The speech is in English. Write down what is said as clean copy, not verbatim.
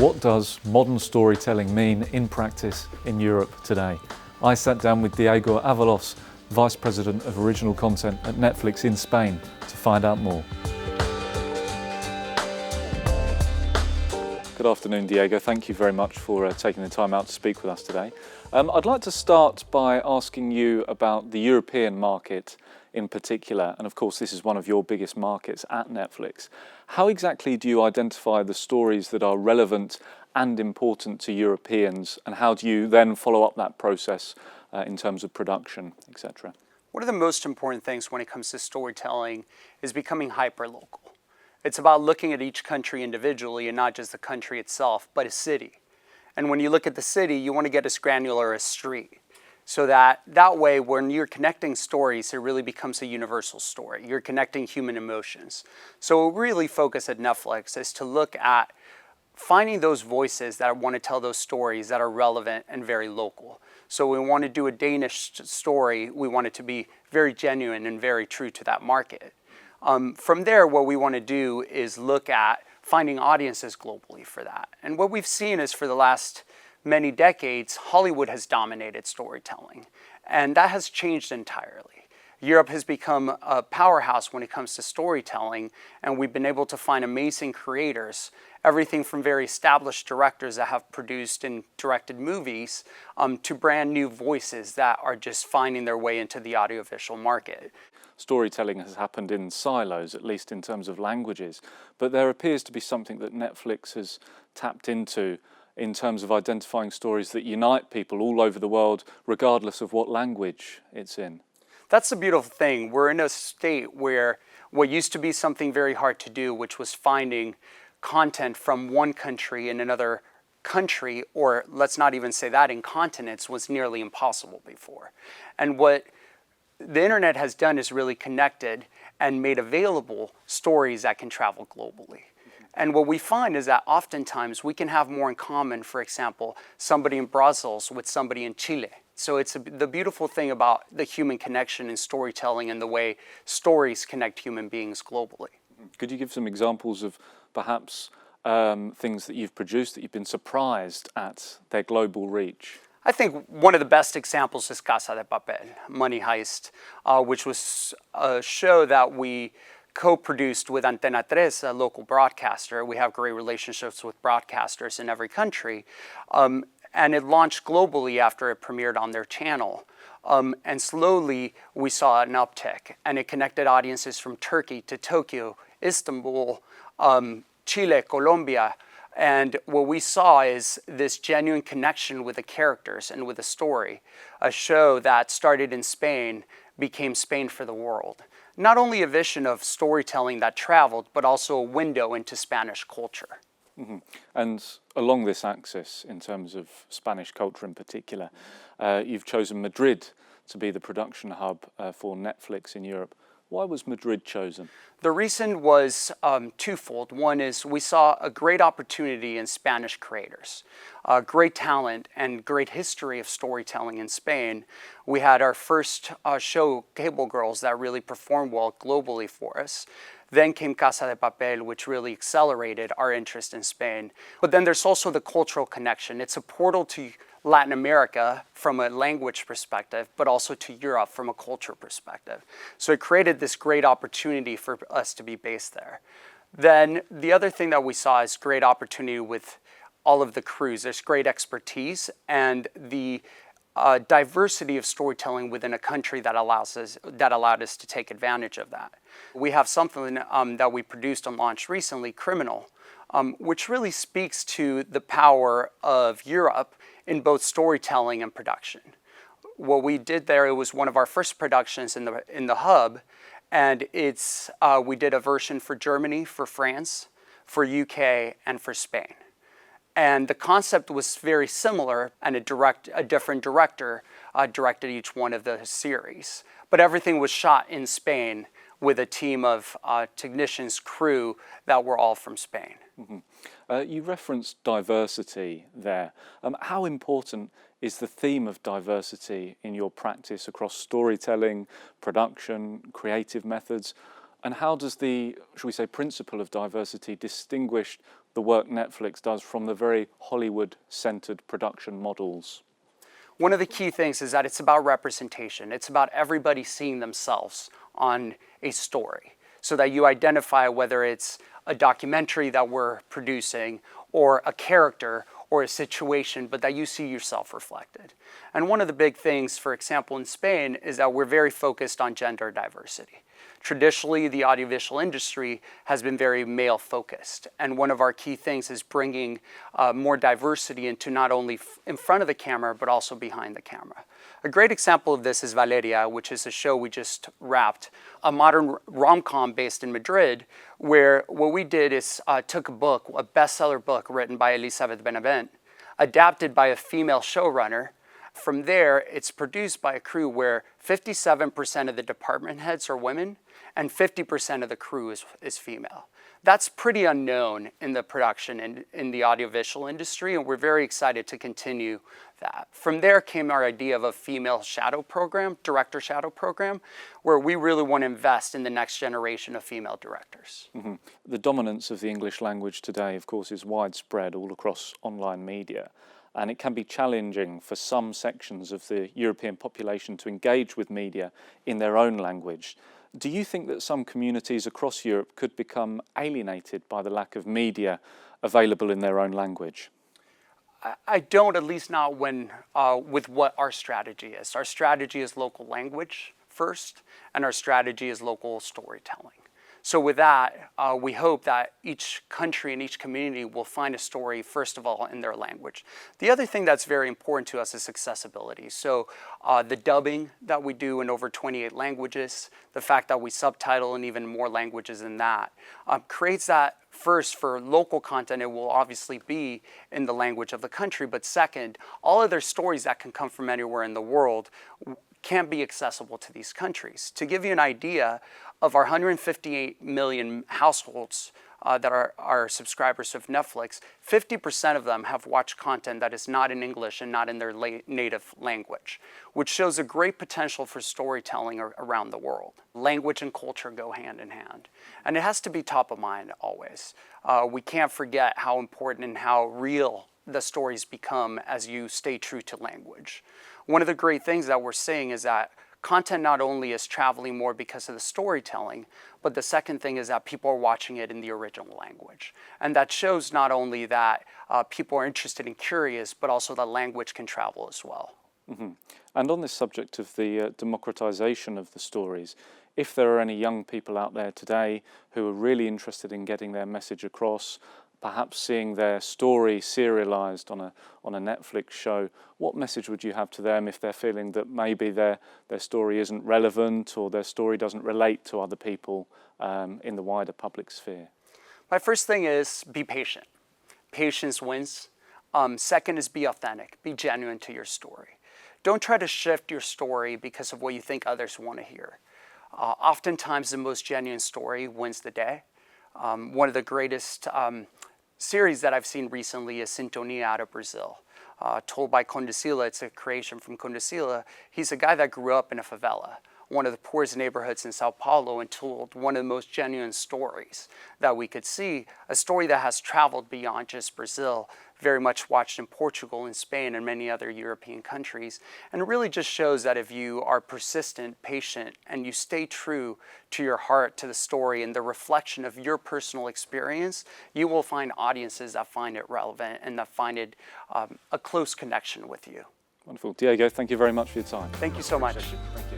What does modern storytelling mean in practice in Europe today? I sat down with Diego Avalos, Vice President of Original Content at Netflix in Spain, to find out more. Good afternoon, Diego. Thank you very much for taking the time out to speak with us today. I'd like to start by asking you about the European market in particular, and of course this is one of your biggest markets at Netflix. How exactly do you identify the stories that are relevant and important to Europeans, and how do you then follow up that process in terms of production, etc.? One of the most important things when it comes to storytelling is becoming hyperlocal. It's about looking at each country individually and not just the country itself, but a city. And when you look at the city, you want to get as granular as street. So that way, when you're connecting stories, it really becomes a universal story. You're connecting human emotions. So what we really focus at Netflix is to look at finding those voices that want to tell those stories that are relevant and very local. So we want to do a Danish story. We want it to be very genuine and very true to that market. From there, what we want to do is look at finding audiences globally for that. And what we've seen is for the last many decades, Hollywood has dominated storytelling, and that has changed entirely. Europe has become a powerhouse when it comes to storytelling, and we've been able to find amazing creators, everything from very established directors that have produced and directed movies to brand new voices that are just finding their way into the audiovisual market. Storytelling has happened in silos, at least in terms of languages, but there appears to be something that Netflix has tapped into in terms of identifying stories that unite people all over the world, regardless of what language it's in. That's the beautiful thing. We're in a state where what used to be something very hard to do, which was finding content from one country in another country, or let's not even say that, in continents, was nearly impossible before. And what the internet has done is really connected and made available stories that can travel globally. And what we find is that oftentimes we can have more in common, for example, somebody in Brussels with somebody in Chile. So it's the beautiful thing about the human connection in storytelling and the way stories connect human beings globally. Could you give some examples of perhaps things that you've produced that you've been surprised at their global reach? I think one of the best examples is Casa de Papel, Money Heist, which was a show that we co-produced with Antena 3, a local broadcaster. We have great relationships with broadcasters in every country. And it launched globally after it premiered on their channel. And slowly we saw an uptick, and it connected audiences from Turkey to Tokyo, Istanbul, Chile, Colombia. And what we saw is this genuine connection with the characters and with the story. A show that started in Spain became Spain for the world. Not only a vision of storytelling that traveled, but also a window into Spanish culture. Mm-hmm. And along this axis, in terms of Spanish culture in particular, you've chosen Madrid to be the production hub for Netflix in Europe. Why was Madrid chosen? The reason was twofold. One is we saw a great opportunity in Spanish creators, great talent and great history of storytelling in Spain. We had our first show, Cable Girls, that really performed well globally for us. Then came Casa de Papel, which really accelerated our interest in Spain. But then there's also the cultural connection. It's a portal to Latin America from a language perspective, but also to Europe from a culture perspective. So it created this great opportunity for us to be based there. Then the other thing that we saw is great opportunity with all of the crews. There's great expertise and the diversity of storytelling within a country that allowed us to take advantage of that. We have something that we produced and launched recently, Criminal, which really speaks to the power of Europe in both storytelling and production. What we did there, it was one of our first productions in the hub, and we did a version for Germany, for France, for UK, and for Spain. And the concept was very similar, and a different director directed each one of the series. But everything was shot in Spain with a team of technicians, crew that were all from Spain. Mm-hmm. You referenced diversity there. How important is the theme of diversity in your practice across storytelling, production, creative methods? And how does the, shall we say, principle of diversity distinguish the work Netflix does from the very Hollywood-centered production models? One of the key things is that it's about representation. It's about everybody seeing themselves on a story so that you identify whether it's a documentary that we're producing or a character or a situation, but that you see yourself reflected. And one of the big things, for example, in Spain, is that we're very focused on gender diversity. Traditionally, the audiovisual industry has been very male-focused, and one of our key things is bringing more diversity into not only in front of the camera, but also behind the camera. A great example of this is Valeria, which is a show we just wrapped, a modern rom-com based in Madrid, where what we did is took a book, a bestseller book written by Elizabeth Benavent, adapted by a female showrunner. From there, it's produced by a crew where 57% of the department heads are women and 50% of the crew is female. That's pretty unknown in the production in the audiovisual industry, and we're very excited to continue that. From there came our idea of a female shadow program, director shadow program, where we really want to invest in the next generation of female directors. Mm-hmm. The dominance of the English language today, of course, is widespread all across online media. And it can be challenging for some sections of the European population to engage with media in their own language. Do you think that some communities across Europe could become alienated by the lack of media available in their own language? I don't, at least not when, with what our strategy is. Our strategy is local language first, and our strategy is local storytelling. So with that, we hope that each country and each community will find a story, first of all, in their language. The other thing that's very important to us is accessibility. So the dubbing that we do in over 28 languages, the fact that we subtitle in even more languages than that, creates that, first, for local content, it will obviously be in the language of the country, but second, all other stories that can come from anywhere in the world can't be accessible to these countries. To give you an idea, of our 158 million households that are our subscribers of Netflix, 50% of them have watched content that is not in English and not in their native language, which shows a great potential for storytelling around the world. Language and culture go hand in hand, and it has to be top of mind always. We can't forget how important and how real the stories become as you stay true to language. One of the great things that we're seeing is that content not only is traveling more because of the storytelling, but the second thing is that people are watching it in the original language. And that shows not only that people are interested and curious, but also that language can travel as well. Mm-hmm. And on this subject of the democratization of the stories, if there are any young people out there today who are really interested in getting their message across, perhaps seeing their story serialized on a Netflix show, what message would you have to them if they're feeling that maybe their story isn't relevant or their story doesn't relate to other people in the wider public sphere? My first thing is be patient. Patience wins. Second is be authentic. Be genuine to your story. Don't try to shift your story because of what you think others want to hear. Oftentimes the most genuine story wins the day. One of the greatest series that I've seen recently is Sintonia out of Brazil, told by Condesila. It's a creation from Condesila. He's a guy that grew up in a favela, one of the poorest neighborhoods in Sao Paulo, and told one of the most genuine stories that we could see, a story that has traveled beyond just Brazil, very much watched in Portugal and Spain and many other European countries, and it really just shows that if you are persistent, patient, and you stay true to your heart, to the story and the reflection of your personal experience, you will find audiences that find it relevant and that find it a close connection with you. Wonderful. Diego, thank you very much for your time. Thank you so much. Thank you.